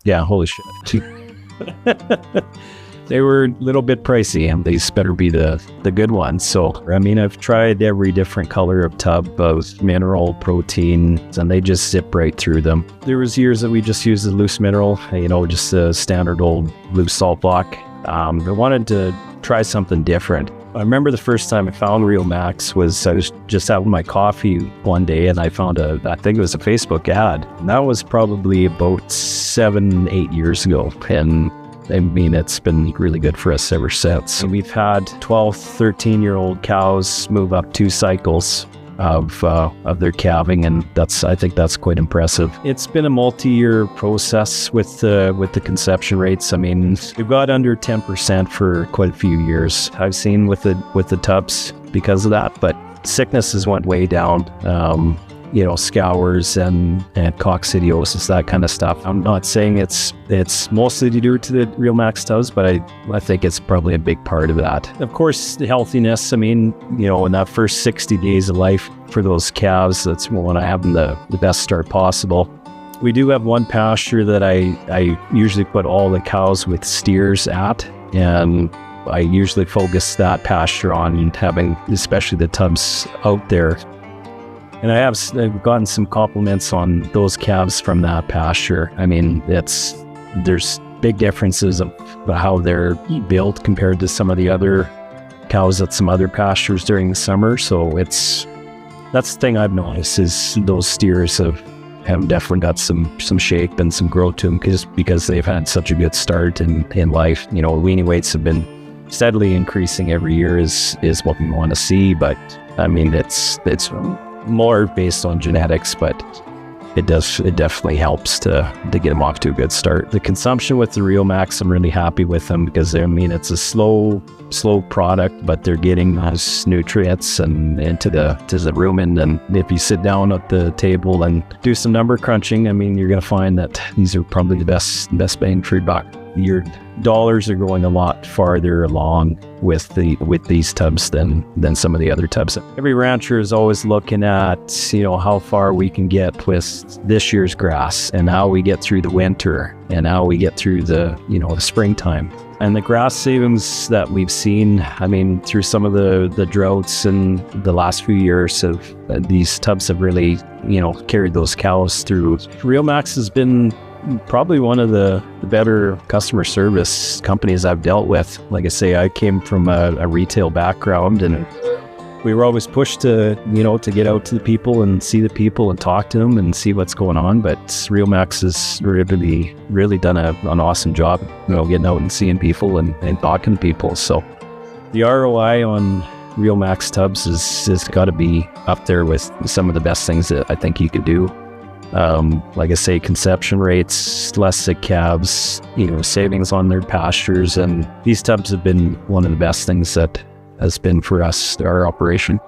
Yeah, holy shit. They were a little bit pricey, and these better be the good ones. So, I mean, I've tried every different color of tub of mineral, protein, and they just zip right through them. There was years that we just used the loose mineral, just a standard old loose salt block. I wanted to try something different. I remember the first time I found Riomax was I was just having my coffee one day, and I found I think it was a Facebook ad. And that was probably about 7-8 years ago. And I mean, it's been really good for us ever since. We've had 12, 13-year-old cows move up 2 cycles of their calving, and I think that's quite impressive. It's been a multi-year process with the conception rates. I mean, we've got under 10% for quite a few years. I've seen with the tubs because of that, but sickness has went way down. Scours and coccidiosis, that kind of stuff. I'm not saying it's mostly due to the Riomax tubs, but I think it's probably a big part of that. Of course, the healthiness. I mean, in that first 60 days of life for those calves, that's when I have them the best start possible. We do have one pasture that I usually put all the cows with steers at, and I usually focus that pasture on having, especially the tubs out there. And I've gotten some compliments on those calves from that pasture. I mean, there's big differences of how they're built compared to some of the other cows at some other pastures during the summer. So that's the thing I've noticed is those steers have definitely got some shape and some growth to them because they've had such a good start in life. Weaning weights have been steadily increasing every year is what we want to see. But I mean, it's more based on genetics, but it definitely helps to get them off to a good start. The consumption with the Riomax, I'm really happy with them because it's a slow product, but they're getting those nutrients and into the rumen. And if you sit down at the table and do some number crunching, I mean, you're going to find that these are probably the best bang for your buck. Your dollars are going a lot farther along with these tubs than some of the other tubs. Every rancher is always looking at how far we can get with this year's grass, and how we get through the winter, and how we get through the springtime. And the grass savings that we've seen, I mean, through some of the droughts in the last few years, these tubs have really carried those cows through. Riomax has been probably one of the better customer service companies I've dealt with. Like I say, I came from a retail background, and we were always pushed to get out to the people and see the people and talk to them and see what's going on. But Riomax has really done an awesome job, getting out and seeing people and talking to people. So the ROI on Riomax tubs is got to be up there with some of the best things that I think you could do. Like I say, conception rates, less sick calves, savings on their pastures, and these tubs have been one of the best things that has been for us, our operation.